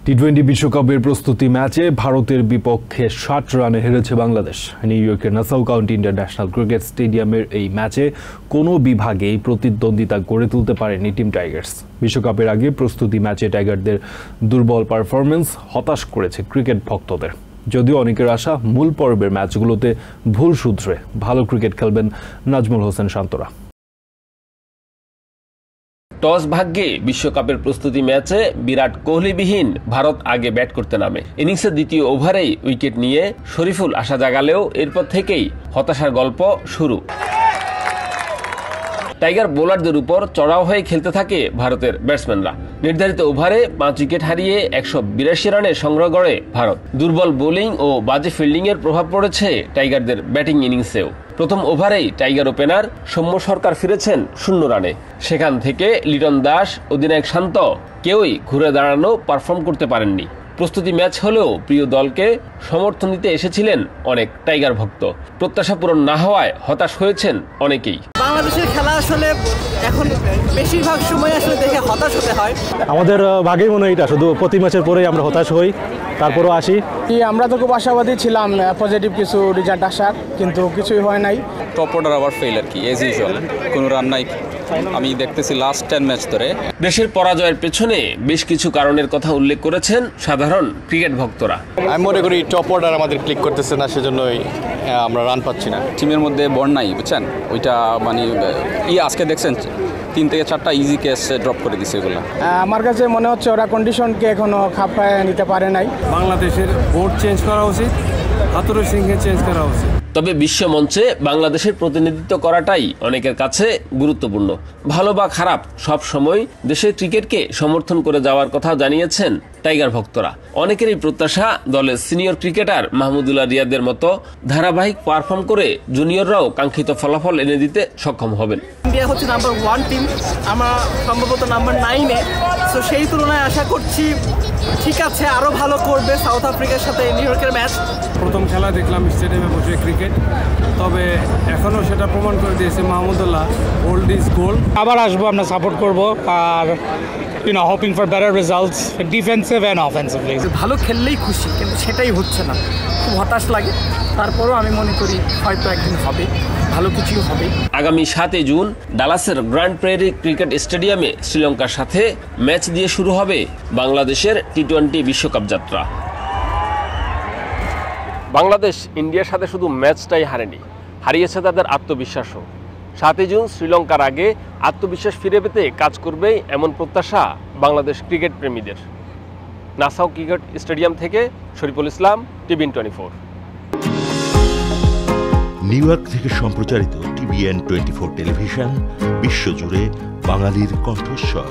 টি-20 বিশ্বকাপের প্রস্তুতি ম্যাচে ভারতের বিপক্ষে 60 রানে হেরেছে বাংলাদেশ। নিউ ইয়র্কের নাসাউ কাউন্টি ইন্টারন্যাশনাল ক্রিকেট স্টেডিয়ামের এই ম্যাচে কোনো বিভাগেই প্রতিদ্বন্দ্বিতা গড়ে তুলতে পারেনি টিম টাইগার্স। বিশ্বকাপের আগে প্রস্তুতি ম্যাচে টাইগারদের দুর্বল পারফরমেন্স হতাশ করেছে ক্রিকেট ভক্তদের। যদিও অনেকের আশা মূল পর্বের ম্যাচগুলোতে ভুল শুধরে ভালো ক্রিকেট খেলবেন নাজমুল হোসেন শান্তরা। টস ভাগ্যে বিশ্বকাপের প্রস্তুতি ম্যাচে বিরাট কোহলিবিহীন ভারত আগে ব্যাট করতে নামে। ইনিংসের দ্বিতীয় ওভারেই উইকেট নিয়ে শরীফুল আশা জাগালেও এরপর থেকেই হতাশার গল্প শুরু। টাইগার বোলারদের উপর চড়াও হয়ে খেলতে থাকে ভারতের ব্যাটসম্যানরা। নির্ধারিত ওভারে 5 উইকেট হারিয়ে 182 রানের সংগ্রহ করে ভারত। দুর্বল বোলিং ও বাজে ফিল্ডিংয়ের প্রভাব পড়েছে টাইগারদের ব্যাটিং ইনিংসেও। প্রথম ওভারেই টাইগার ওপেনার সৌম্য সরকার ফিরেছেন 0 রানে। সেখান থেকে লিটন দাস, অধিনায়ক শান্ত কেউই ঘুরে দাঁড়ানো পারফর্ম করতে পারেননি। প্রস্তুতি ম্যাচ হলেও প্রিয় দলকে সমর্থন দিতে এসেছিলেন অনেক টাইগার ভক্ত। প্রত্যাশা পূরণ না হওয়ায় হতাশ হয়েছেন অনেকেই। বাংলাদেশের খেলা আসলে এখন বেশিরভাগ সময় আসলে দেখে হতাশ হতে হয়। আমাদের ভাগেই মনে হয় এটা, শুধু প্রতি ম্যাচের পরেই আমরা হতাশ হই, তারপরও আসি। আমরা তো খুব আশাবাদী ছিলাম পজিটিভ কিছু রেজাল্ট আসার, কিন্তু কিছুই হয় নাই। টপ অর্ডার আবার ফেল আর কি, এজ ইউজুয়াল, কোনো রান নাই। আমি দেখতেছি লাস্ট 10 ম্যাচ ধরে দেশের পরাজয়ের পেছনে বেশ কিছু কারণের কথা উল্লেখ করেছেন সাধারণ ক্রিকেট ভক্তরা। আমি মনে করি টপ অর্ডার আমাদের ক্লিক করতেছে না, সেজন্যই আমরা রান পাচ্ছি না। টিমের মধ্যে বন্ড নাই, বুঝছেন? ওইটা মানে আজকে দেখছেন 3 থেকে 4টা ইজি ক্যাচ ড্রপ করে দিছে এগুলো। আমার কাছে মনে হচ্ছে ওরা কন্ডিশনকে এখনো খাপায় নিতে পারে নাই। বাংলাদেশের বোর্ড চেঞ্জ করা উচিত, হাতুড়ি সিংকে চেঞ্জ করা উচিত। তবে বিশ্ব মঞ্চে বাংলাদেশের প্রতিনিধিত্ব করাটাই অনেকের কাছে গুরুত্বপূর্ণ। ভালো বা খারাপ সব সময় দেশের ক্রিকেটকে সমর্থন করে যাওয়ার কথা জানিয়েছেন টাইগার ভক্তরা। অনেকেরই প্রত্যাশা দলের সিনিয়র ক্রিকেটার মাহমুদুল্লাহ রিয়াদের মতো ধারাবাহিক পারফর্ম করে জুনিয়ররাও কাঙ্ক্ষিত ফলাফল এনে দিতে সক্ষম হবেন। ইন্ডিয়া হচ্ছে নাম্বার 1 টিম, আমরা সম্ভবত নাম্বার 9-এ। তো সেই তুলনায় আশা করছি ঠিক আছে, আরও ভালো করবে সাউথ আফ্রিকার সাথে নিউ ইয়র্কের ম্যাচ। প্রথম খেলা দেখলাম স্টেডিয়ামে বসে ক্রিকেট, তবে এখনও সেটা প্রমাণ করে দিয়েছে মাহমুদুল্লাহ ওল্ড ইজ গোল্ড। আবার আসবো, আমরা সাপোর্ট করবো, আর hoping for better results, defensive and offensively. ভালো খেললেই খুশি, কিন্তু সেটাই হচ্ছে না, খুব হতাশ লাগে। তারপরও আমি মনে করি হয়তো একদিন হবে, ভালো কিছু হবে। আগামী 7 জুন ডালাসের গ্র্যান্ড প্রেরি ক্রিকেট স্টেডিয়ামে শ্রীলঙ্কার সাথে ম্যাচ দিয়ে শুরু হবে বাংলাদেশের টি-20 বিশ্বকাপ যাত্রা। বাংলাদেশ ইন্ডিয়ার সাথে শুধু ম্যাচটাই হারেনি, হারিয়েছে তাদের আত্মবিশ্বাসও। 7 জুন শ্রীলঙ্কার আগে আত্মবিশ্বাস ফিরে পেতে কাজ করবে এমন প্রত্যাশা বাংলাদেশ ক্রিকেট প্রেমীদের। নাসাউ ক্রিকেট স্টেডিয়াম থেকে Shariful Islam, TVN 24। New York থেকে সম্প্রচারিত টিভিএন 24 টেলিভিশন বিশ্বজুড়ে বাঙালির কণ্ঠস্বর।